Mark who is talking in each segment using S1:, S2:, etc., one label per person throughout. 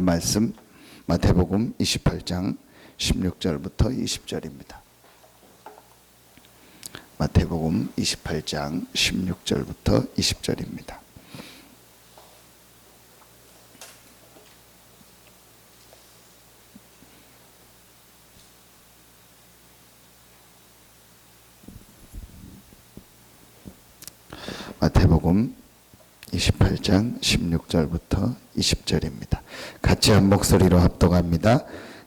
S1: 하나님 말씀 마태복음 28장 16절부터 20절입니다. 마태복음 28장 16절부터 20절입니다. 마태복음 28장 16절부터 20절입니다. 같이 한 목소리로 합독합니다.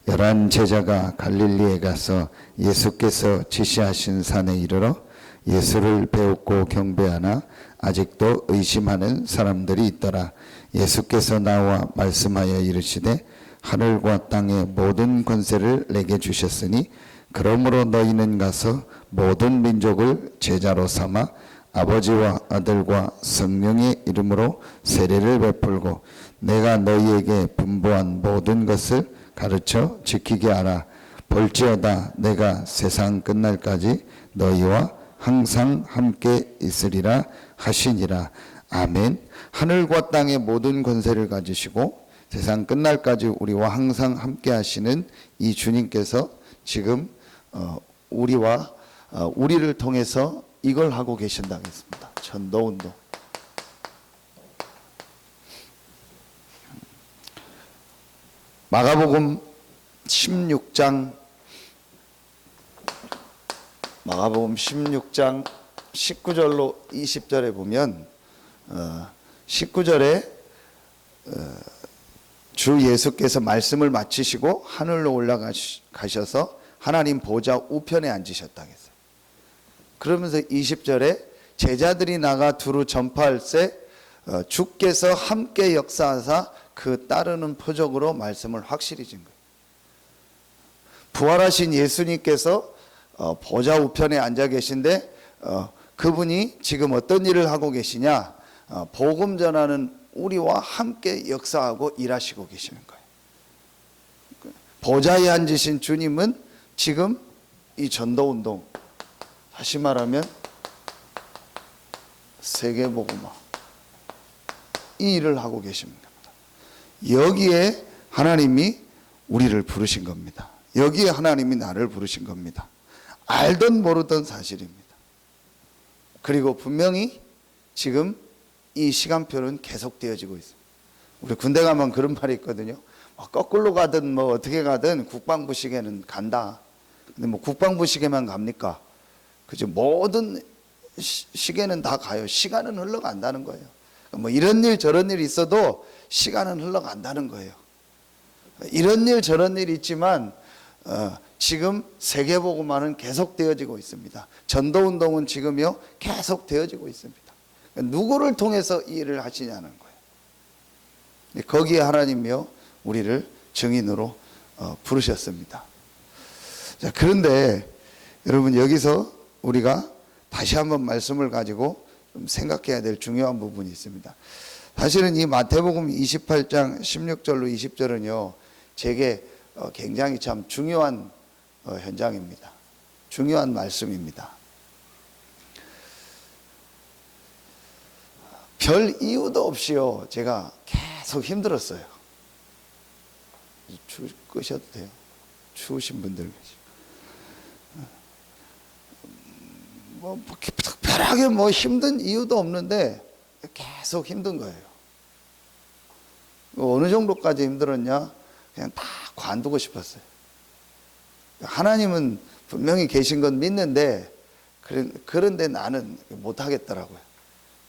S1: 11 제자가 갈릴리에 가서 예수께서 지시하신 산에 이르러 예수를 배우고 경배하나 아직도 의심하는 사람들이 있더라. 예수께서 나와 말씀하여 이르시되 하늘과 땅의 모든 권세를 내게 주셨으니 그러므로 너희는 가서 모든 민족을 제자로 삼아 아버지와 아들과 성령의 이름으로 세례를 베풀고 내가 너희에게 분부한 모든 것을 가르쳐 지키게 하라. 볼지어다 내가 세상 끝날까지 너희와 항상 함께 있으리라 하시니라. 아멘. 하늘과 땅의 모든 권세를 가지시고 세상 끝날까지 우리와 항상 함께 하시는 이 주님께서 지금 우리를 통해서 이걸 하고 계신다고 했습니다. 전도운동. 마가복음 16장 19절로 20절에 보면 19절에 주 예수께서 말씀을 마치시고 하늘로 올라가셔서 하나님 보좌 우편에 앉으셨다고 했어요. 그러면서 20절에 제자들이 나가 두루 전파할세 주께서 함께 역사하사 그 따르는 표적으로 말씀을 확실히 진 거예요. 부활하신 예수님께서 보좌 우편에 앉아 계신데 그분이 지금 어떤 일을 하고 계시냐? 복음 전하는 우리와 함께 역사하고 일하시고 계시는 거예요. 보좌에 앉으신 주님은 지금 이 전도운동, 다시 말하면 세계복음화, 이 일을 하고 계십니다. 여기에 하나님이 우리를 부르신 겁니다. 여기에 하나님이 나를 부르신 겁니다. 알던 모르던 사실입니다. 그리고 분명히 지금 이 시간표는 계속되어지고 있습니다. 우리 군대 가면 그런 말이 있거든요. 거꾸로 가든 어떻게 가든 국방부 시계는 간다. 근데 국방부 시계만 갑니까? 그죠? 모든 시계는 다 가요. 시간은 흘러간다는 거예요. 이런 일 저런 일이 있어도 시간은 흘러간다는 거예요. 이런 일 저런 일이 있지만 지금 세계복음화는 계속되어지고 있습니다. 전도운동은 지금요 계속되어지고 있습니다. 누구를 통해서 이 일을 하시냐는 거예요. 거기에 하나님이요 우리를 증인으로 부르셨습니다. 자, 그런데 여러분 여기서 우리가 다시 한번 말씀을 가지고 좀 생각해야 될 중요한 부분이 있습니다. 사실은 이 마태복음 28장 16절로 20절은요 제게 굉장히 참 중요한 현장입니다. 중요한 말씀입니다. 별 이유도 없이요 제가 계속 힘들었어요. 끄셔도 돼요. 추우신 분들 계시고. 특별하게 힘든 이유도 없는데 계속 힘든 거예요. 어느 정도까지 힘들었냐? 그냥 다 관두고 싶었어요. 하나님은 분명히 계신 건 믿는데 그런데 나는 못하겠더라고요.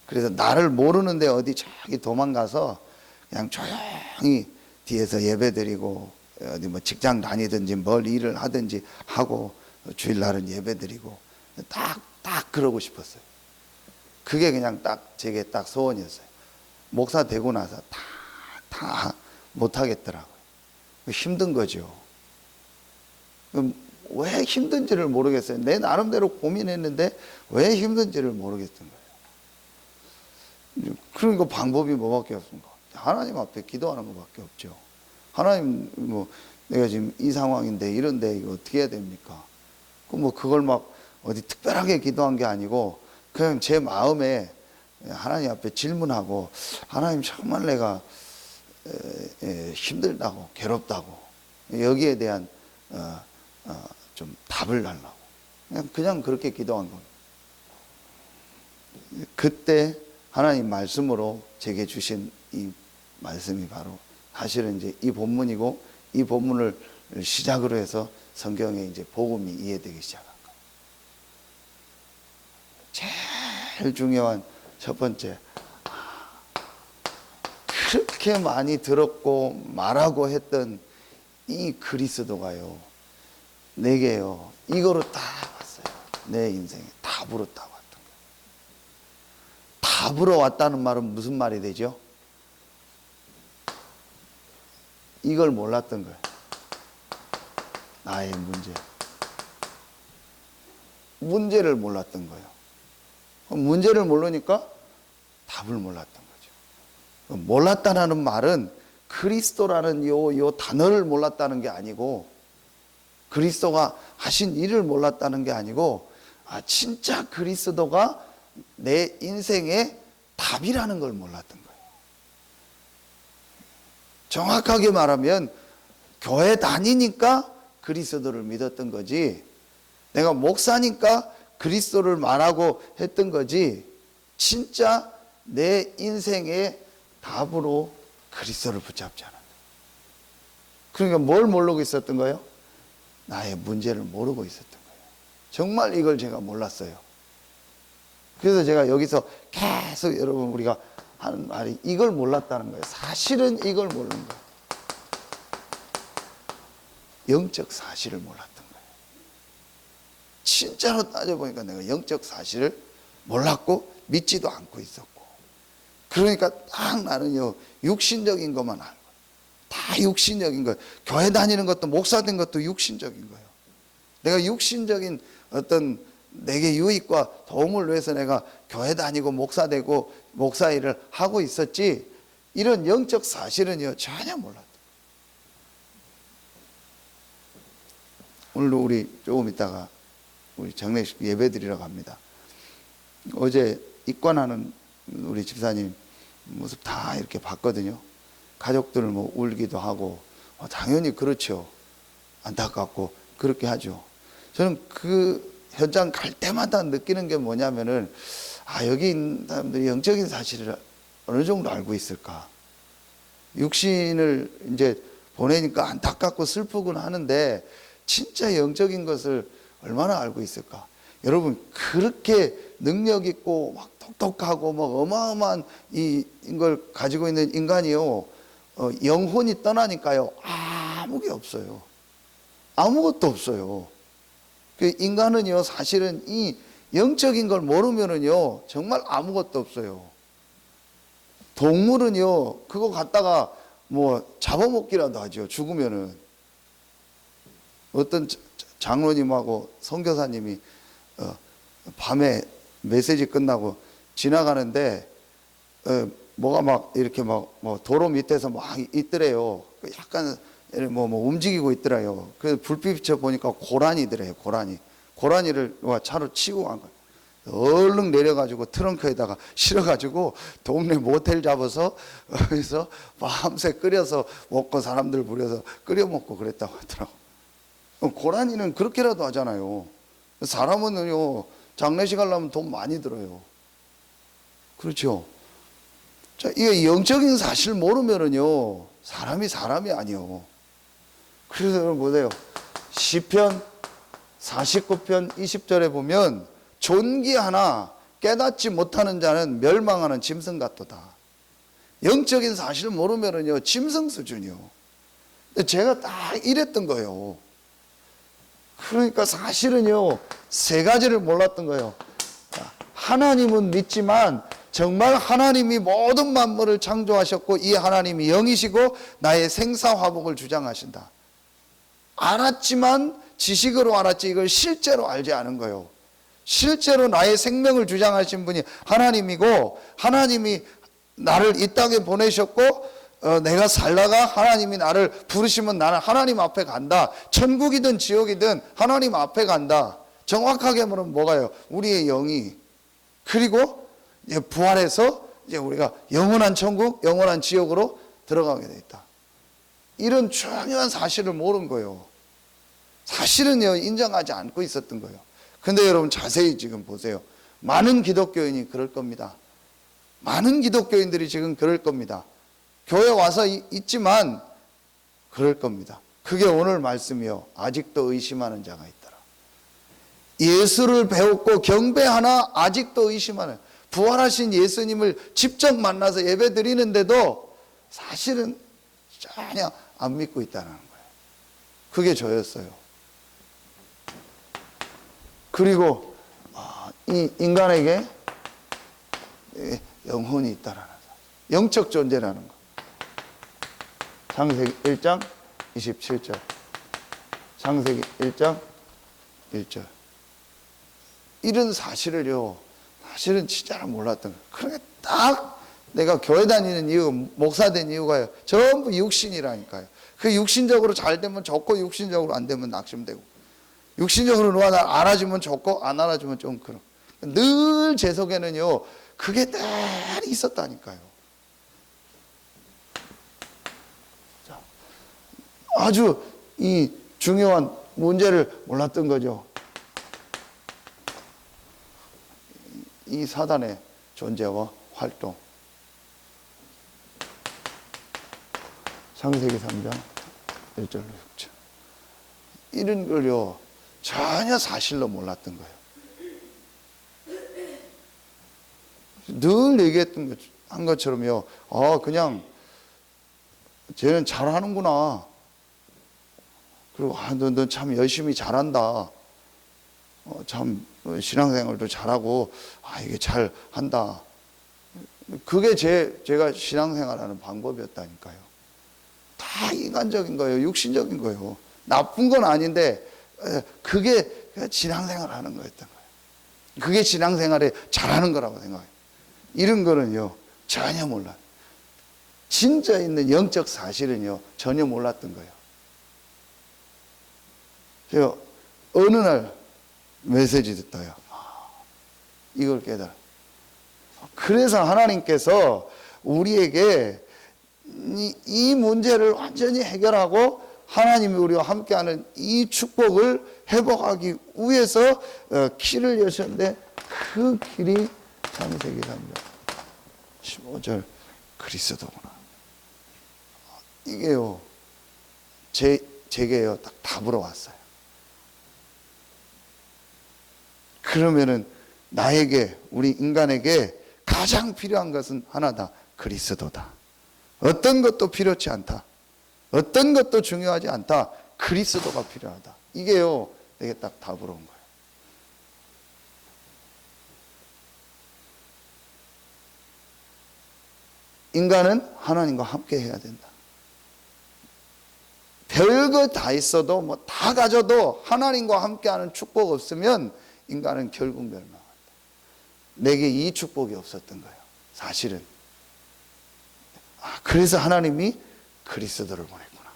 S1: 그래서 나를 모르는데 어디 저기 도망가서 그냥 조용히 뒤에서 예배드리고 어디 직장 다니든지 뭘 일을 하든지 하고 주일날은 예배드리고 딱 그러고 싶었어요. 그게 그냥 제게 딱 소원이었어요. 목사 되고 나서 다 못하겠더라고요. 힘든 거죠. 왜 힘든지를 모르겠어요. 내 나름대로 고민했는데 왜 힘든지를 모르겠던 거예요. 그러니까 방법이 뭐밖에 없습니까? 하나님 앞에 기도하는 것밖에 없죠. 하나님 내가 지금 이 상황인데 이런데 이거 어떻게 해야 됩니까? 그걸 어디 특별하게 기도한 게 아니고 그냥 제 마음에 하나님 앞에 질문하고 하나님 정말 내가 힘들다고 괴롭다고 여기에 대한 좀 답을 달라고 그냥 그렇게 기도한 겁니다. 그때 하나님 말씀으로 제게 주신 이 말씀이 바로 사실은 이제 이 본문이고, 이 본문을 시작으로 해서 성경에 이제 복음이 이해되기 시작한 거예요. 제일 중요한 첫 번째, 그렇게 많이 들었고 말하고 했던 이 그리스도가요, 내게요 이거로 딱 왔어요. 내 인생에 답으로 딱 왔던 거예요. 답으로 왔다는 말은 무슨 말이 되죠? 이걸 몰랐던 거예요. 나의 문제를 몰랐던 거예요. 문제를 모르니까 답을 몰랐던 거죠. 몰랐다는 말은 그리스도라는 요 단어를 몰랐다는 게 아니고, 그리스도가 하신 일을 몰랐다는 게 아니고, 진짜 그리스도가 내 인생의 답이라는 걸 몰랐던 거예요. 정확하게 말하면 교회 다니니까 그리스도를 믿었던 거지, 내가 목사니까 그리스도를 말하고 했던 거지, 진짜 내 인생의 답으로 그리스도를 붙잡지 않았다. 그러니까 뭘 모르고 있었던 거예요? 나의 문제를 모르고 있었던 거예요. 정말 이걸 제가 몰랐어요. 그래서 제가 여기서 계속 여러분 우리가 하는 말이 이걸 몰랐다는 거예요. 사실은 이걸 모르는 거예요. 영적 사실을 몰랐던 거예요. 진짜로 따져보니까 내가 영적 사실을 몰랐고 믿지도 않고 있었고, 그러니까 딱 나는요 육신적인 것만 알고, 다 육신적인 거예요. 교회 다니는 것도 목사 된 것도 육신적인 거예요. 내가 육신적인 어떤 내게 유익과 도움을 위해서 내가 교회 다니고 목사 되고 목사 일을 하고 있었지, 이런 영적 사실은요 전혀 몰랐다. 오늘도 우리 조금 있다가 우리 장례식 예배 드리러 갑니다. 어제 입관하는 우리 집사님 모습 다 이렇게 봤거든요. 가족들 뭐 울기도 하고, 당연히 그렇죠. 안타깝고 그렇게 하죠. 저는 그 현장 갈 때마다 느끼는 게 뭐냐면은, 여기 있는 사람들이 영적인 사실을 어느 정도 알고 있을까? 육신을 이제 보내니까 안타깝고 슬프곤 하는데 진짜 영적인 것을 얼마나 알고 있을까? 여러분, 그렇게 능력 있고 막 똑똑하고 막 어마어마한 이걸 가지고 있는 인간이요, 영혼이 떠나니까요 아무 게 없어요. 아무것도 없어요. 그 인간은요 사실은 이 영적인 걸 모르면은요 정말 아무것도 없어요. 동물은요 그거 갖다가 뭐 잡아먹기라도 하죠. 죽으면은. 어떤 장로님하고 선교사님이 밤에 메시지 끝나고 지나가는데 뭐가 막 이렇게 막 뭐 도로 밑에서 막 있더래요. 약간 뭐 움직이고 있더래요. 그래서 불빛 비춰 보니까 고라니더래요. 고라니를 차로 치고 간 거예요. 얼른 내려가지고 트렁크에다가 실어가지고 동네 모텔 잡아서 여기서 밤새 끓여서 먹고 사람들 부려서 끓여 먹고 그랬다고 하더라고. 고라니는 그렇게라도 하잖아요. 사람은요 장례식 하려면 돈 많이 들어요. 그렇죠? 자, 이게 영적인 사실 모르면은요 사람이 아니요. 그래서 여러분 보세요. 시편 49편 20절에 보면 존귀하나 깨닫지 못하는 자는 멸망하는 짐승 같도다. 영적인 사실을 모르면은요 짐승 수준이요. 제가 딱 이랬던 거예요. 그러니까 사실은요 세 가지를 몰랐던 거예요. 하나님은 믿지만 정말 하나님이 모든 만물을 창조하셨고 이 하나님이 영이시고 나의 생사화복을 주장하신다. 알았지만 지식으로 알았지 이걸 실제로 알지 않은 거예요. 실제로 나의 생명을 주장하신 분이 하나님이고, 하나님이 나를 이 땅에 보내셨고 내가 살다가 하나님이 나를 부르시면 나는 하나님 앞에 간다. 천국이든 지옥이든 하나님 앞에 간다. 정확하게 말하면 뭐가요? 우리의 영이. 그리고 이제 부활해서 이제 우리가 영원한 천국, 영원한 지옥으로 들어가게 돼 있다. 이런 중요한 사실을 모른 거예요. 사실은요, 인정하지 않고 있었던 거예요. 근데 여러분 자세히 지금 보세요. 많은 기독교인이 그럴 겁니다. 많은 기독교인들이 지금 그럴 겁니다. 교회 와서 있지만 그럴 겁니다. 그게 오늘 말씀이요. 아직도 의심하는 자가 있더라. 예수를 배웠고 경배하나 아직도 의심하는, 부활하신 예수님을 직접 만나서 예배 드리는데도 사실은 전혀 안 믿고 있다는 거예요. 그게 저였어요. 그리고 이 인간에게 영혼이 있다라는 사실, 영적 존재라는 거. 창세기 1장 27절, 창세기 1장 1절. 이런 사실을요, 사실은 진짜로 몰랐던 거예요. 그러니까 딱 내가 교회 다니는 이유, 목사 된 이유가요, 전부 육신이라니까요. 그 육신적으로 잘 되면 좋고 육신적으로 안 되면 낙심되고, 육신적으로 누가 날 알아주면 좋고 안 알아주면 좀 그런, 늘 제 속에는요 그게 늘 있었다니까요. 자, 아주 이 중요한 문제를 몰랐던 거죠. 이 사단의 존재와 활동. 창세기 3장 1절로 6절. 이런 걸요 전혀 사실로 몰랐던 거예요. 늘 얘기했던 한 것처럼요, 그냥 쟤는 잘하는구나. 그리고 너 참 열심히 잘한다. 참 신앙생활도 잘하고, 이게 잘한다. 그게 제가 신앙생활하는 방법이었다니까요. 다 인간적인 거예요. 육신적인 거예요. 나쁜 건 아닌데 그게 신앙생활 하는 거였던 거예요. 그게 신앙생활에 잘하는 거라고 생각해요. 이런 거는요 전혀 몰라요. 진짜 있는 영적 사실은요 전혀 몰랐던 거예요. 제가 어느 날 메시지 듣다요, 이걸 깨달아. 그래서 하나님께서 우리에게 이 문제를 완전히 해결하고 하나님이 우리와 함께하는 이 축복을 회복하기 위해서 길을 여셨는데, 그 길이 창세기 3장 15절 그리스도구나. 이게요 제게요 딱 답으로 왔어요. 그러면은 나에게, 우리 인간에게 가장 필요한 것은 하나다. 그리스도다. 어떤 것도 필요치 않다. 어떤 것도 중요하지 않다. 그리스도가 필요하다. 이게요 내게 딱 답으로 온 거예요. 인간은 하나님과 함께 해야 된다. 별거 다 있어도 뭐 다 가져도 하나님과 함께하는 축복 없으면 인간은 결국 멸망한다. 내게 이 축복이 없었던 거예요. 사실은. 그래서 하나님이 그리스도를 보냈구나.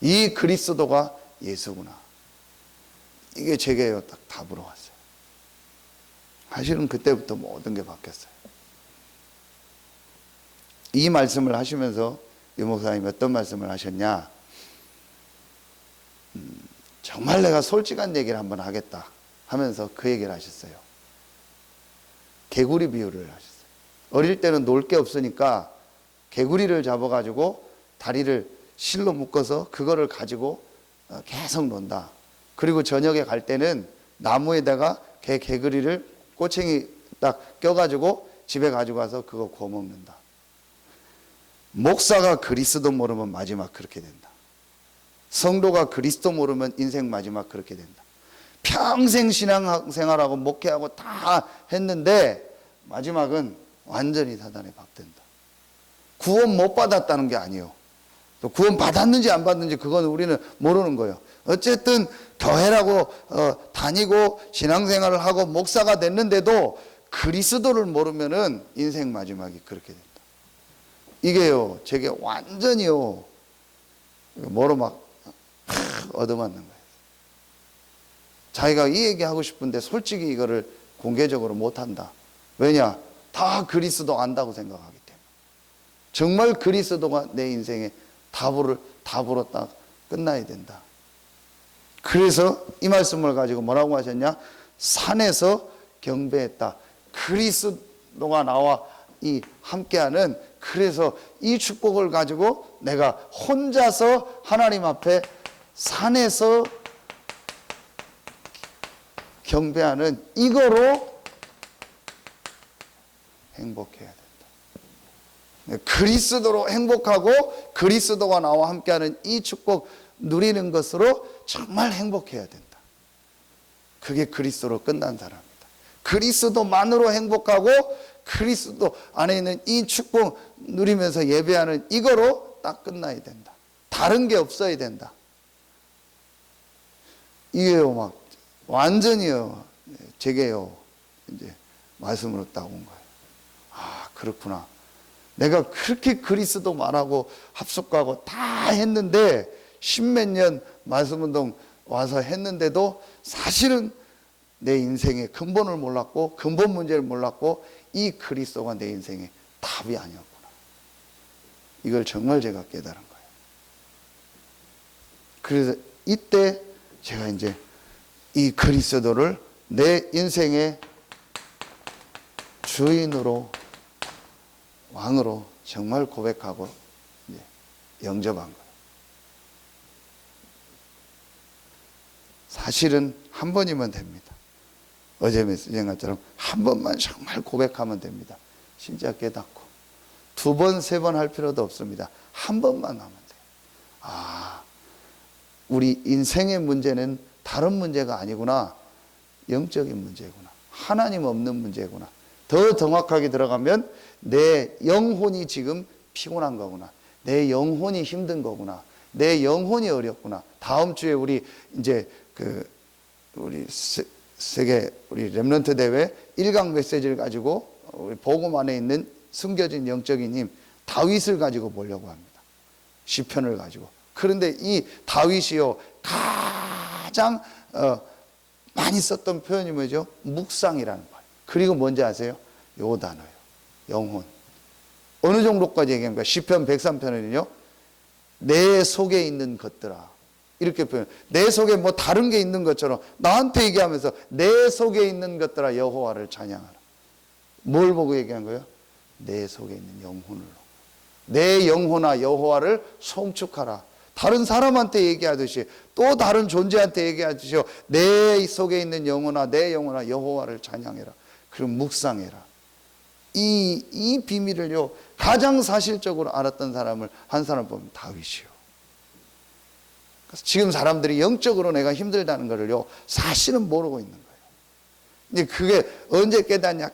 S1: 이 그리스도가 예수구나. 이게 제게요 딱 답으로 왔어요. 사실은 그때부터 모든 게 바뀌었어요. 이 말씀을 하시면서 유 목사님이 어떤 말씀을 하셨냐, 정말 내가 솔직한 얘기를 한번 하겠다 하면서 그 얘기를 하셨어요. 개구리 비유를 하셨어요. 어릴 때는 놀 게 없으니까 개구리를 잡아가지고 다리를 실로 묶어서 그거를 가지고 계속 논다. 그리고 저녁에 갈 때는 나무에다가 개구리를 꼬챙이 딱 껴가지고 집에 가지고 가서 그거 구워 먹는다. 목사가 그리스도 모르면 마지막 그렇게 된다. 성도가 그리스도 모르면 인생 마지막 그렇게 된다. 평생 신앙생활하고 목회하고 다 했는데 마지막은 완전히 사단에 박된다. 구원 못 받았다는 게 아니에요. 또 구원 받았는지 안 받는지 그건 우리는 모르는 거예요. 어쨌든 교회라고 다니고 신앙생활을 하고 목사가 됐는데도 그리스도를 모르면은 인생 마지막이 그렇게 된다. 이게요 제게 완전히요 뭐로 막 얻어맞는 거예요. 자기가 이 얘기하고 싶은데 솔직히 이거를 공개적으로 못한다. 왜냐? 다 그리스도 안다고 생각하기 때문에. 정말 그리스도가 내 인생의 답으로 딱 끝나야 된다. 그래서 이 말씀을 가지고 뭐라고 하셨냐? 산에서 경배했다. 그리스도가 나와 이 함께하는, 그래서 이 축복을 가지고 내가 혼자서 하나님 앞에 산에서 경배하는, 이거로 행복해야 된다. 그리스도로 행복하고 그리스도가 나와 함께하는 이 축복 누리는 것으로 정말 행복해야 된다. 그게 그리스도로 끝난 사람이다. 그리스도만으로 행복하고 그리스도 안에 있는 이 축복 누리면서 예배하는 이거로 딱 끝나야 된다. 다른 게 없어야 된다. 이게요, 막 완전히요, 제게요, 이제 말씀으로 딱 온 거예요. 아, 그렇구나. 내가 그렇게 그리스도 말하고 합숙하고 다 했는데, 십몇 년 말씀운동 와서 했는데도 사실은 내 인생의 근본을 몰랐고 근본 문제를 몰랐고 이 그리스도가 내 인생의 답이 아니었구나. 이걸 정말 제가 깨달은 거예요. 그래서 이때 제가 이제 이 그리스도를 내 인생의 주인으로, 왕으로 정말 고백하고 영접한 거예요. 사실은 한 번이면 됩니다. 어제 메시지인 것처럼 한 번만 정말 고백하면 됩니다. 진짜 깨닫고 두 번, 세 번 할 필요도 없습니다. 한 번만 하면 돼요. 아, 우리 인생의 문제는 다른 문제가 아니구나. 영적인 문제구나. 하나님 없는 문제구나. 더 정확하게 들어가면 내 영혼이 지금 피곤한 거구나. 내 영혼이 힘든 거구나. 내 영혼이 어렵구나. 다음 주에 우리 이제 우리 세계 우리 렘넌트 대회 1강 메시지를 가지고 우리 복음 안에 있는 숨겨진 영적인 힘 다윗을 가지고 보려고 합니다. 시편을 가지고. 그런데 이 다윗이요, 가장 많이 썼던 표현이 뭐죠? 묵상이라는 말. 그리고 뭔지 아세요? 요 단어예요. 영혼. 어느 정도까지 얘기합니까? 시편 103편에는요, 내 속에 있는 것들아, 이렇게 표현. 내 속에 뭐 다른 게 있는 것처럼 나한테 얘기하면서 내 속에 있는 것들아 여호와를 찬양하라. 뭘 보고 얘기한 거예요? 내 속에 있는 영혼을. 내 영혼아 여호와를 송축하라. 다른 사람한테 얘기하듯이, 또 다른 존재한테 얘기하듯이 내 속에 있는 영혼아, 내 영혼아 여호와를 찬양해라. 그리고 묵상해라. 이 비밀을요, 가장 사실적으로 알았던 사람을 한 사람 보면 다윗이요. 지금 사람들이 영적으로 내가 힘들다는 것을요, 사실은 모르고 있는 거예요. 근데 그게 언제 깨닫냐?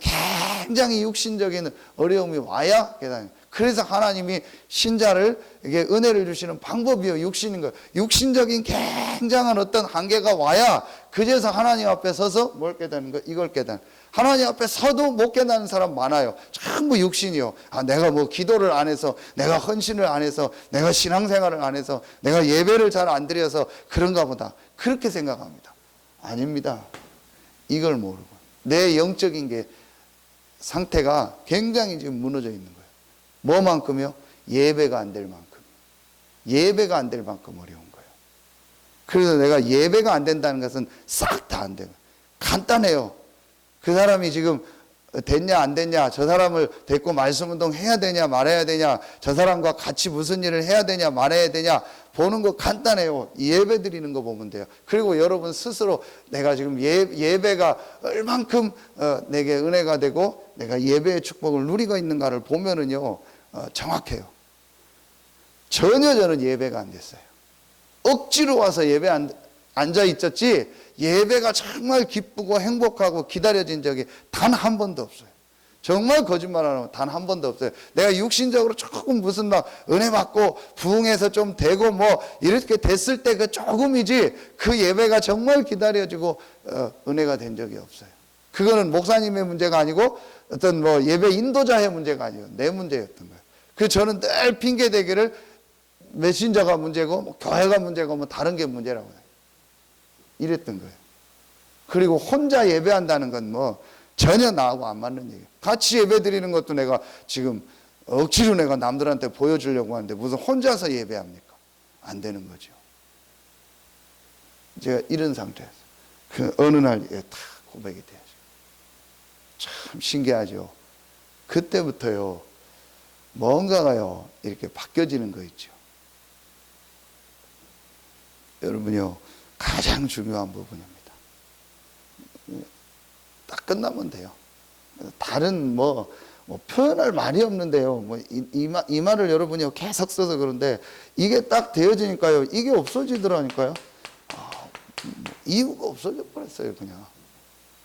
S1: 굉장히 육신적인 어려움이 와야 깨닫냐. 그래서 하나님이 신자를 이게 은혜를 주시는 방법이요, 육신인 거예요. 육신적인 굉장한 어떤 한계가 와야 그제서 하나님 앞에 서서 뭘 깨닫는 거예요? 이걸 깨닫는. 하나님 앞에 서도 못 깨닫는 사람 많아요. 전부 육신이요. 아, 내가 뭐 기도를 안 해서, 내가 헌신을 안 해서, 내가 신앙생활을 안 해서, 내가 예배를 잘 안 드려서 그런가 보다. 그렇게 생각합니다. 아닙니다. 이걸 모르고 내 영적인 게 상태가 굉장히 지금 무너져 있는 거예요. 뭐만큼요? 예배가 안 될 만큼. 예배가 안 될 만큼 어려운 거예요. 그래서 내가 예배가 안 된다는 것은 싹 다 안 돼요. 간단해요. 그 사람이 지금 됐냐 안 됐냐, 저 사람을 데리고 말씀운동 해야 되냐 말아야 되냐, 저 사람과 같이 무슨 일을 해야 되냐 말아야 되냐 보는 거 간단해요. 예배 드리는 거 보면 돼요. 그리고 여러분 스스로 내가 지금 예배가 얼만큼 내게 은혜가 되고 내가 예배의 축복을 누리고 있는가를 보면은요, 정확해요. 전혀 저는 예배가 안 됐어요. 억지로 와서 예배 앉아 있었지, 예배가 정말 기쁘고 행복하고 기다려진 적이 단 한 번도 없어요. 정말 거짓말 안 하면 단 한 번도 없어요. 내가 육신적으로 조금 무슨 막 은혜 받고 부흥해서 좀 되고 뭐 이렇게 됐을 때 그 조금이지, 그 예배가 정말 기다려지고 은혜가 된 적이 없어요. 그거는 목사님의 문제가 아니고 어떤 뭐 예배 인도자의 문제가 아니에요. 내 문제였던 거예요. 그래서 저는 늘 핑계 대기를 메신저가 문제고 뭐 교회가 문제고 뭐 다른 게 문제라고 해요. 이랬던 거예요. 그리고 혼자 예배한다는 건 뭐 전혀 나하고 안 맞는 얘기예요. 같이 예배 드리는 것도 내가 지금 억지로 내가 남들한테 보여주려고 하는데 무슨 혼자서 예배합니까? 안 되는 거죠. 제가 이런 상태에서 그 어느 날 딱 고백이 돼야죠. 참 신기하죠. 그때부터요 뭔가가요 이렇게 바뀌어지는 거 있죠. 여러분요 가장 중요한 부분입니다. 딱 끝나면 돼요. 다른 뭐 표현할 말이 없는데요. 뭐 이 말을 여러분이 계속 써서 그런데 이게 딱 되어지니까요. 이게 없어지더라니까요. 이유가 없어져 버렸어요. 그냥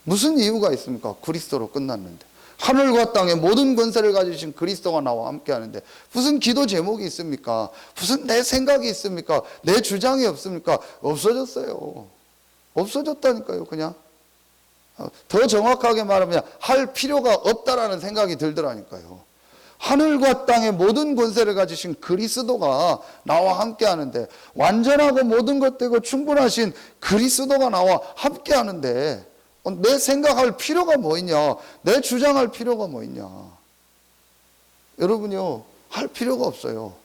S1: 무슨 이유가 있습니까? 그리스도로 끝났는데 하늘과 땅의 모든 권세를 가지신 그리스도가 나와 함께 하는데 무슨 기도 제목이 있습니까? 무슨 내 생각이 있습니까? 내 주장이 없습니까? 없어졌어요. 없어졌다니까요. 그냥 더 정확하게 말하면 할 필요가 없다라는 생각이 들더라니까요. 하늘과 땅의 모든 권세를 가지신 그리스도가 나와 함께 하는데 완전하고 모든 것 되고 충분하신 그리스도가 나와 함께 하는데 내 생각할 필요가 뭐 있냐? 내 주장할 필요가 뭐 있냐? 여러분요 할 필요가 없어요.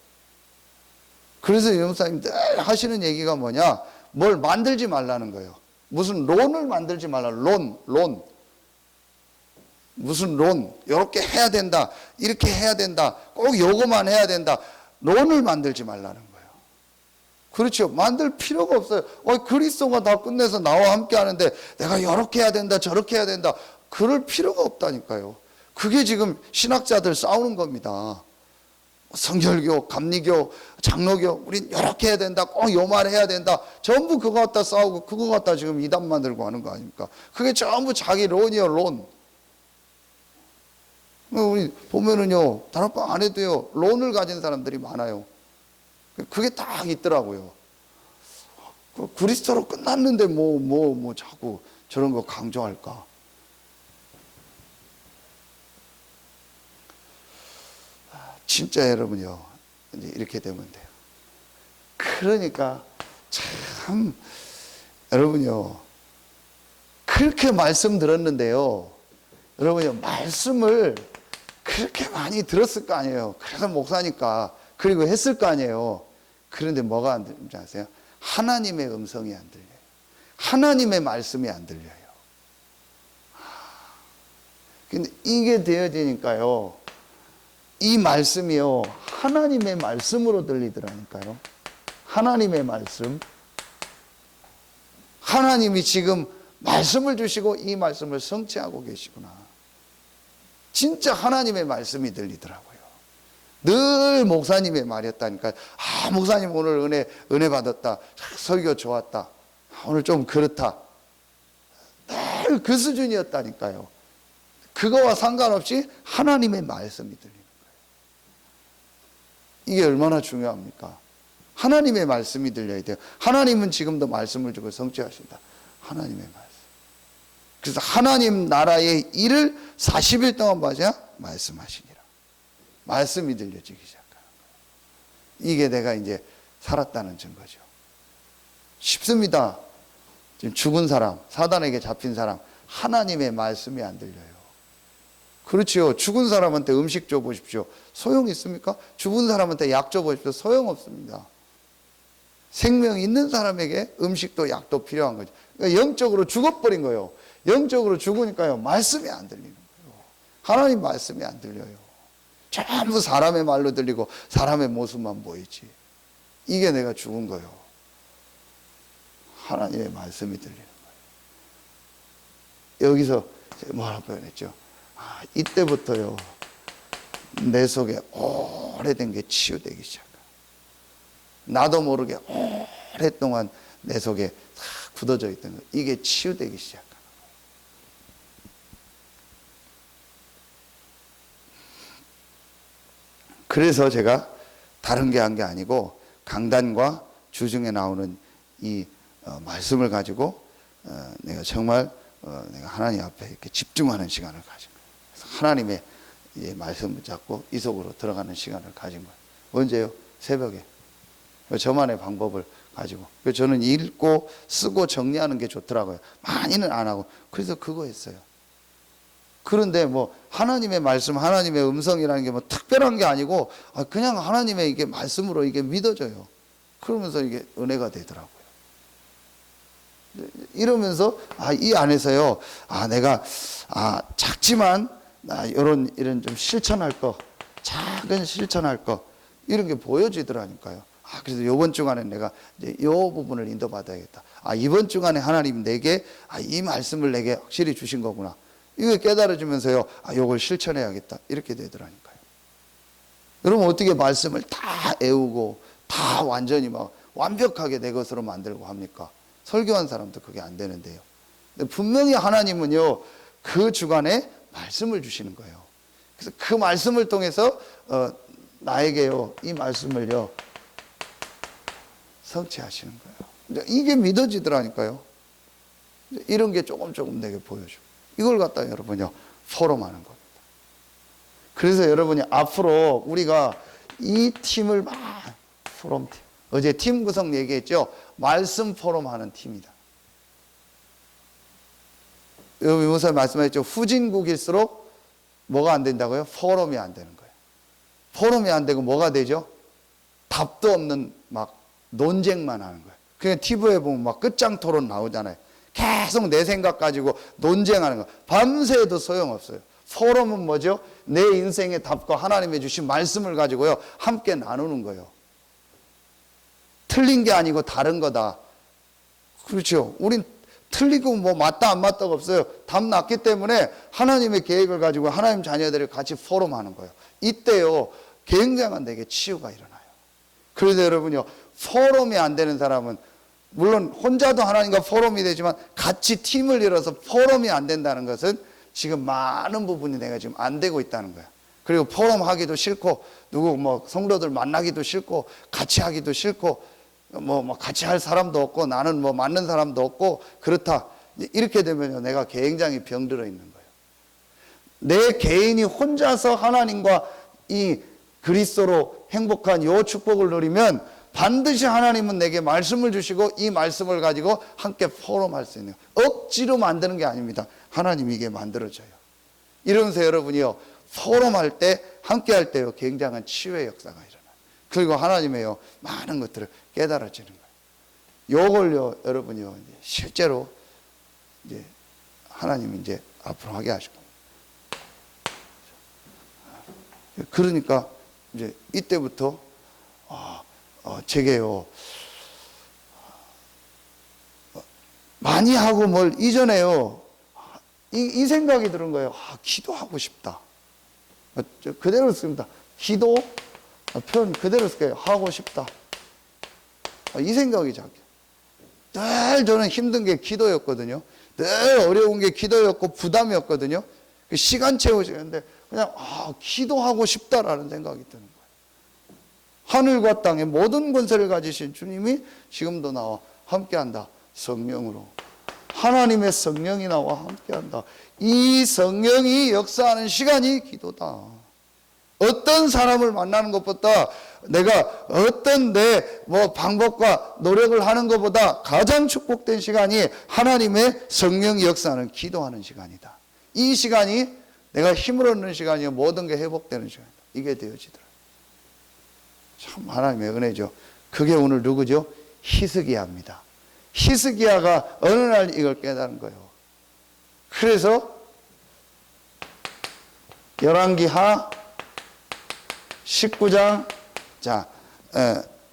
S1: 그래서 유목사님 늘 하시는 얘기가 뭐냐? 뭘 만들지 말라는 거예요. 무슨 론을 만들지 말라. 론. 무슨 론. 이렇게 해야 된다. 이렇게 해야 된다. 꼭 요거만 해야 된다. 론을 만들지 말라는 거예요. 그렇죠. 만들 필요가 없어요. 그리스도가 다 끝내서 나와 함께 하는데 내가 이렇게 해야 된다. 저렇게 해야 된다. 그럴 필요가 없다니까요. 그게 지금 신학자들 싸우는 겁니다. 성결교, 감리교, 장로교, 우린 이렇게 해야 된다. 꼭 요 말 해야 된다. 전부 그거 갖다 싸우고 그거 갖다 지금 이단 만들고 하는 거 아닙니까? 그게 전부 자기 론이요, 론. 우리 보면은요, 다락방 안에도요, 론을 가진 사람들이 많아요. 그게 딱 있더라고요. 그리스도로 끝났는데 뭐 자꾸 저런 거 강조할까? 진짜 여러분요, 이제 이렇게 되면 돼요. 그러니까 참 여러분요, 그렇게 말씀 들었는데요, 여러분요, 말씀을 그렇게 많이 들었을 거 아니에요. 그래서 목사니까 그리고 했을 거 아니에요. 그런데 뭐가 안 들리는지 아세요? 하나님의 음성이 안 들려요. 하나님의 말씀이 안 들려요. 근데 이게 되어지니까요, 이 말씀이요 하나님의 말씀으로 들리더라니까요. 하나님의 말씀. 하나님이 지금 말씀을 주시고 이 말씀을 성취하고 계시구나. 진짜 하나님의 말씀이 들리더라고요. 늘 목사님의 말이었다니까요. 목사님 오늘 은혜 받았다. 설교 좋았다. 오늘 좀 그렇다. 늘 그 수준이었다니까요. 그거와 상관없이 하나님의 말씀이 들리는 거예요. 이게 얼마나 중요합니까? 하나님의 말씀이 들려야 돼요. 하나님은 지금도 말씀을 주고 성취하신다. 하나님의 말씀. 그래서 하나님 나라의 일을 40일 동안 봐야 말씀하시니라. 말씀이 들려지기 시작하는 거예요. 이게 내가 이제 살았다는 증거죠. 쉽습니다. 지금 죽은 사람, 사단에게 잡힌 사람, 하나님의 말씀이 안 들려요. 그렇죠. 죽은 사람한테 음식 줘 보십시오. 소용 있습니까? 죽은 사람한테 약 줘 보십시오. 소용 없습니다. 생명 있는 사람에게 음식도 약도 필요한 거죠. 그러니까 영적으로 죽어버린 거예요. 영적으로 죽으니까요, 말씀이 안 들리는 거예요. 하나님 말씀이 안 들려요. 전부 사람의 말로 들리고 사람의 모습만 보이지. 이게 내가 죽은 거예요. 하나님의 말씀이 들리는 거예요. 여기서 뭐라고 표현했죠? 이때부터요, 내 속에 오래된 게 치유되기 시작해요. 나도 모르게 오랫동안 내 속에 다 굳어져 있던 거, 이게 치유되기 시작해요. 그래서 제가 다른 게 한 게 아니고 강단과 주중에 나오는 이 말씀을 가지고 내가 정말 내가 하나님 앞에 이렇게 집중하는 시간을 가진 거예요. 그래서 하나님의 이 말씀을 잡고 이 속으로 들어가는 시간을 가진 거예요. 언제요? 새벽에. 저만의 방법을 가지고. 저는 읽고 쓰고 정리하는 게 좋더라고요. 많이는 안 하고. 그래서 그거 했어요. 그런데 뭐 하나님의 말씀, 하나님의 음성이라는 게 뭐 특별한 게 아니고 그냥 하나님의 이게 말씀으로 이게 믿어져요. 그러면서 이게 은혜가 되더라고요. 이러면서 이 안에서요, 내가 작지만 이런 좀 실천할 거, 작은 실천할 거 이런 게 보여지더라니까요. 그래서 이번 주간에 내가 이제 이 부분을 인도받아야겠다. 이번 주간에 하나님 내게 이 말씀을 내게 확실히 주신 거구나. 이거 깨달아지면서요, 이걸 실천해야겠다. 이렇게 되더라니까요. 여러분 어떻게 말씀을 다 애우고 다 완전히 막 완벽하게 내 것으로 만들고 합니까? 설교한 사람도 그게 안 되는데요. 근데 분명히 하나님은요, 그 주간에 말씀을 주시는 거예요. 그래서 그 말씀을 통해서 나에게요, 이 말씀을요, 성취하시는 거예요. 이게 믿어지더라니까요. 이런 게 조금 내게 보여주고. 이걸 갖다 여러분요, 포럼하는 겁니다. 그래서 여러분이 앞으로 우리가 이 팀을 포럼팀. 어제 팀 구성 얘기했죠? 말씀 포럼하는 팀이다. 여기 목사님 말씀하셨죠? 후진국일수록 뭐가 안 된다고요? 포럼이 안 되는 거예요. 포럼이 안 되고 뭐가 되죠? 답도 없는 막 논쟁만 하는 거예요. 그냥 TV에 보면 막 끝장 토론 나오잖아요. 계속 내 생각 가지고 논쟁하는 거. 밤새도 소용없어요. 포럼은 뭐죠? 내 인생의 답과 하나님의 주신 말씀을 가지고요, 함께 나누는 거예요. 틀린 게 아니고 다른 거다. 그렇죠. 우린 틀리고 뭐 맞다 안 맞다가 없어요. 답 났기 때문에 하나님의 계획을 가지고 하나님 자녀들을 같이 포럼하는 거예요. 이때요, 굉장한 내게 치유가 일어나요. 그래서 여러분요, 포럼이 안 되는 사람은 물론 혼자도 하나님과 포럼이 되지만 같이 팀을 이뤄서 포럼이 안 된다는 것은 지금 많은 부분이 내가 지금 안 되고 있다는 거야. 그리고 포럼 하기도 싫고 누구 뭐 성도들 만나기도 싫고 같이 하기도 싫고 뭐 같이 할 사람도 없고 나는 뭐 맞는 사람도 없고 그렇다. 이렇게 되면 내가 굉장히 병들어 있는 거예요. 내 개인이 혼자서 하나님과 이 그리스도로 행복한 요 축복을 누리면 반드시 하나님은 내게 말씀을 주시고 이 말씀을 가지고 함께 포럼할 수 있는 거예요. 억지로 만드는 게 아닙니다. 하나님이 이게 만들어져요. 이러면서 여러분이요, 포럼할 때 함께 할 때요, 굉장한 치유의 역사가 일어나요. 그리고 하나님의요, 많은 것들을 깨달아지는 거예요. 요걸요, 여러분이요, 이제 실제로 이제 하나님이 이제 앞으로 하게 하실 겁니다. 그러니까 이제 이때부터 제게요, 많이 하고 뭘 이전에요, 이 생각이 드는 거예요. 기도하고 싶다. 그대로 씁니다. 기도, 표현 그대로 쓸게요. 하고 싶다. 이 생각이 자꾸. 늘 저는 힘든 게 기도였거든요. 늘 어려운 게 기도였고 부담이었거든요. 시간 채우시는데 그냥 기도하고 싶다라는 생각이 드는 거예요. 하늘과 땅의 모든 권세를 가지신 주님이 지금도 나와 함께한다. 성령으로. 하나님의 성령이 나와 함께한다. 이 성령이 역사하는 시간이 기도다. 어떤 사람을 만나는 것보다 내가 어떤 내 방법과 노력을 하는 것보다 가장 축복된 시간이 하나님의 성령이 역사하는 기도하는 시간이다. 이 시간이 내가 힘을 얻는 시간이요, 모든 게 회복되는 시간이다. 이게 되어지더라. 참 하나님의 은혜죠. 그게 오늘 누구죠? 히스기야입니다. 히스기야가 어느 날 이걸 깨달은 거예요. 그래서 열왕기하 19장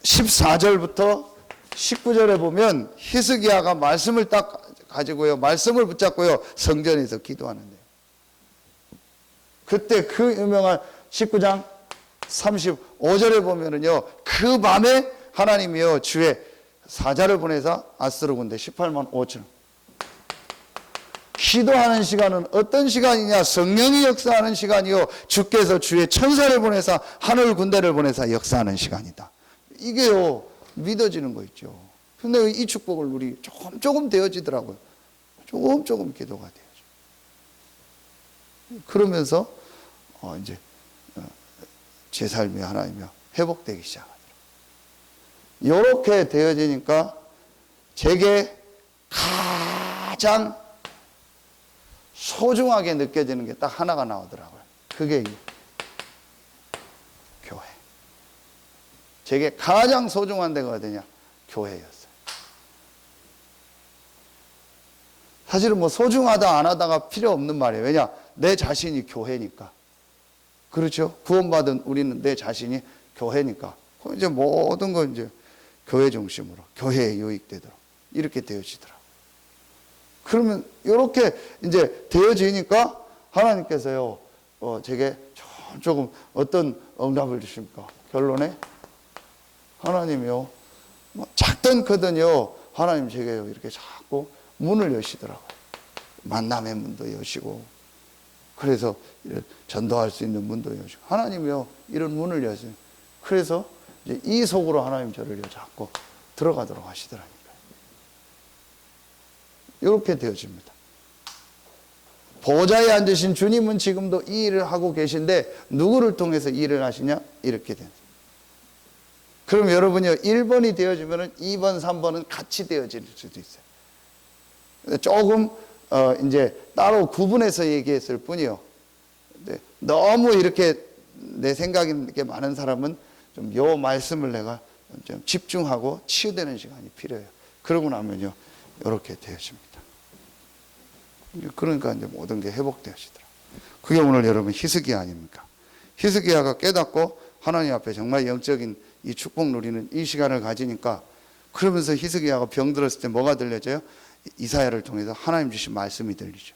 S1: 14절부터 19절에 보면 히스기야가 말씀을 딱 가지고요, 말씀을 붙잡고요, 성전에서 기도하는데요. 그때 그 유명한 19장 35절에 보면은요, 그 밤에 하나님이요, 주의 사자를 보내서 아스르 군대 18만 5천. 기도하는 시간은 어떤 시간이냐? 성령이 역사하는 시간이요, 주께서 주의 천사를 보내서 하늘 군대를 보내서 역사하는 시간이다. 이게요, 믿어지는 거 있죠. 근데 이 축복을 우리 조금 되어지더라고요. 조금 기도가 되어져. 그러면서 이제 제 삶이 하나님이 회복되기 시작하더라고요. 이렇게 되어지니까 제게 가장 소중하게 느껴지는 게 딱 하나가 나오더라고요. 그게 교회. 제게 가장 소중한 데가 어디냐? 교회였어요. 사실은 뭐 소중하다 안 하다가 필요 없는 말이에요. 왜냐? 내 자신이 교회니까. 그렇죠? 구원받은 우리는 내 자신이 교회니까. 이제 모든 건 이제 교회 중심으로, 교회에 유익되도록 이렇게 되어지더라고요. 그러면 이렇게 이제 되어지니까 하나님께서요, 제게 조금 어떤 응답을 주십니까? 결론에 하나님이요, 뭐 작든 크든요, 하나님 제게요 이렇게 자꾸 문을 여시더라고요. 만남의 문도 여시고, 그래서 전도할 수 있는 문도 여시고, 하나님이요 이런 문을 여세요. 그래서 이제 이 속으로 하나님 저를 자꾸 들어가도록 하시더라니까요. 이렇게 되어집니다. 보좌에 앉으신 주님은 지금도 이 일을 하고 계신데 누구를 통해서 이 일을 하시냐? 이렇게 됩니다. 그럼 여러분이요 1번이 되어지면 2번, 3번은 같이 되어질 수도 있어요. 조금 이제 따로 구분해서 얘기했을 뿐이요. 너무 이렇게 내 생각이 이렇게 많은 사람은 좀 요 말씀을 내가 좀 집중하고 치유되는 시간이 필요해요. 그러고 나면요 이렇게 되어집니다. 그러니까 이제 모든 게 회복되어지더라. 그게 오늘 여러분 히스기야 아닙니까? 히스기야가 깨닫고 하나님 앞에 정말 영적인 이 축복 누리는 이 시간을 가지니까, 그러면서 히스기야가 병들었을 때 뭐가 들려져요? 이사야를 통해서 하나님 주신 말씀이 들리죠.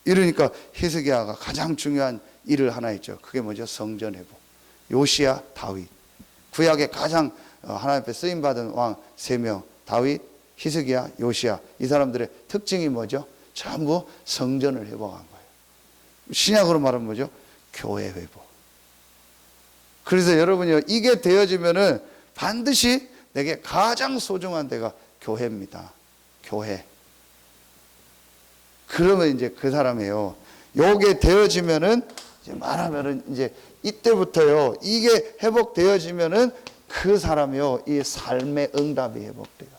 S1: 이러니까 히스기야가 가장 중요한 일을 하나 있죠. 그게 뭐죠? 성전 회복. 요시야, 다윗. 구약에 가장 하나님 앞에 쓰임받은 왕 3명, 다윗, 히스기야, 요시야. 이 사람들의 특징이 뭐죠? 전부 성전을 회복한 거예요. 신약으로 말하면 뭐죠? 교회 회복. 그래서 여러분이요, 이게 되어지면은 반드시 내게 가장 소중한 데가 교회입니다. 교회. 그러면 이제 그 사람이에요. 요게 되어지면은 이제 말하면은 이제 이때부터요, 이게 회복되어지면은 그 사람이요, 이 삶의 응답이 회복돼요.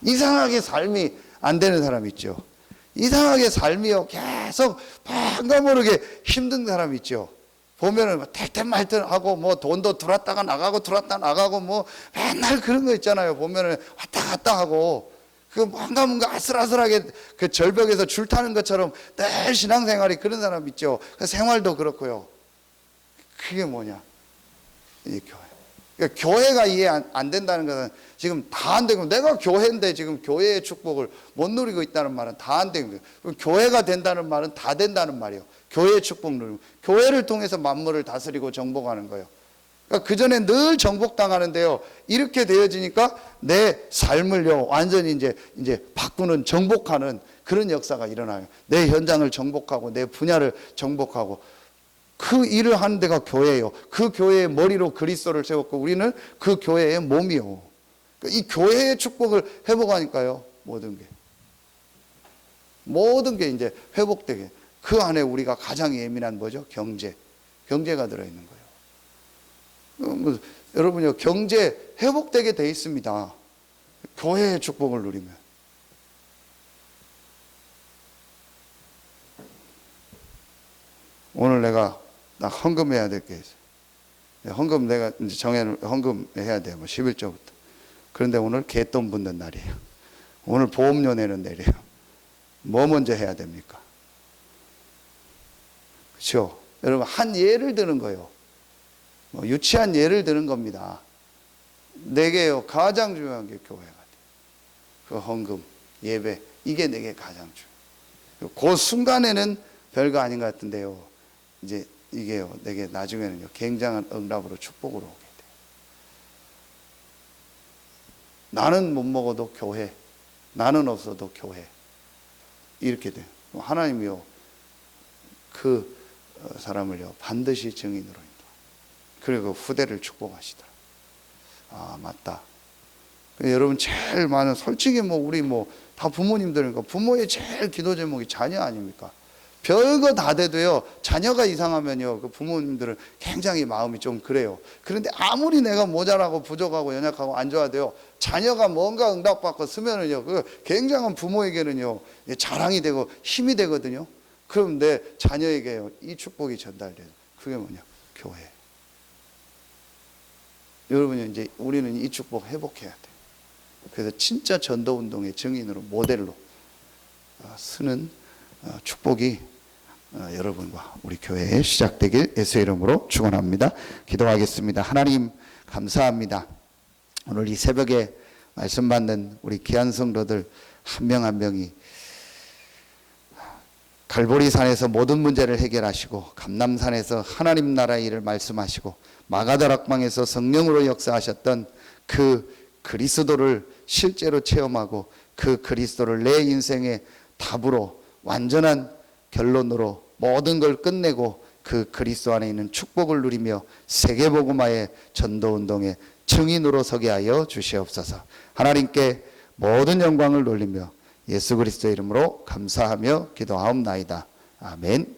S1: 이상하게 삶이 안 되는 사람 있죠. 이상하게 삶이요, 계속 뭔가 모르게 힘든 사람 있죠. 보면은 탈퇴말퇴 하고 뭐 돈도 들어왔다가 나가고 들어왔다 나가고 뭐 맨날 그런 거 있잖아요. 보면은 왔다 갔다 하고 그 뭔가 아슬아슬하게 그 절벽에서 줄 타는 것처럼 늘 신앙생활이 그런 사람 있죠. 그 생활도 그렇고요. 그게 뭐냐? 이 교회. 그러니까 교회가 이해 안 된다는 것은 지금 다 안 되고, 내가 교회인데 지금 교회의 축복을 못 누리고 있다는 말은 다 안 되는 거예요. 교회가 된다는 말은 다 된다는 말이에요. 교회의 축복 누리고, 교회를 통해서 만물을 다스리고 정복하는 거예요. 그러니까 그 전에 늘 정복당하는데요, 이렇게 되어지니까 내 삶을요 완전히 이제 바꾸는, 정복하는 그런 역사가 일어나요. 내 현장을 정복하고 내 분야를 정복하고, 그 일을 하는 데가 교회예요. 그 교회의 머리로 그리스도를 세웠고 우리는 그 교회의 몸이요. 이 교회의 축복을 회복하니까요, 모든 게 이제 회복되게. 그 안에 우리가 가장 예민한 뭐죠? 경제가 들어있는 거예요. 여러분요, 경제 회복되게 돼 있습니다. 교회의 축복을 누리면. 오늘 내가 헌금해야 될 게 있어요. 헌금 내가 이제 헌금 해야 돼요. 뭐 11조부터. 그런데 오늘 개돈 붙는 날이에요. 오늘 보험료 내는 날이에요. 뭐 먼저 해야 됩니까? 그렇죠? 여러분, 한 예를 드는 거예요. 뭐 유치한 예를 드는 겁니다. 내게요 가장 중요한 게 교회가 돼. 그 헌금, 예배, 이게 내게 가장 중요해요. 그 순간에는 별거 아닌 것 같은데요, 이제 이게요 내게 나중에는요 굉장한 응답으로 축복으로 오게 돼요. 나는 못 먹어도 교회, 나는 없어도 교회, 이렇게 돼요. 하나님이요 그 사람을요 반드시 증인으로 인도, 그리고 후대를 축복하시더라. 아, 맞다. 여러분, 제일 많은, 솔직히 우리 다 부모님들이니까 부모의 제일 기도 제목이 자녀 아닙니까? 별거 다 돼도요, 자녀가 이상하면요, 그 부모님들은 굉장히 마음이 좀 그래요. 그런데 아무리 내가 모자라고 부족하고 연약하고 안 좋아도요, 자녀가 뭔가 응답받고 쓰면은요, 그 굉장한 부모에게는요, 자랑이 되고 힘이 되거든요. 그럼 내 자녀에게요, 이 축복이 전달돼요. 그게 뭐냐? 교회. 여러분이 이제 우리는 이 축복 회복해야 돼요. 그래서 진짜 전도운동의 증인으로, 모델로 쓰는 축복이 여러분과 우리 교회에 시작되길 예수의 이름으로 축원합니다. 기도하겠습니다. 하나님 감사합니다. 오늘 이 새벽에 말씀 받는 우리 귀한 성도들 한 명 한 명이 갈보리산에서 모든 문제를 해결하시고, 감남산에서 하나님 나라의 일을 말씀하시고, 마가다락방에서 성령으로 역사하셨던 그 그리스도를 실제로 체험하고, 그 그리스도를 내 인생의 답으로, 완전한 결론으로 모든 걸 끝내고 그 그리스도 안에 있는 축복을 누리며 세계복음화의 전도운동의 증인으로 서게 하여 주시옵소서. 하나님께 모든 영광을 돌리며 예수 그리스도의 이름으로 감사하며 기도하옵나이다. 아멘.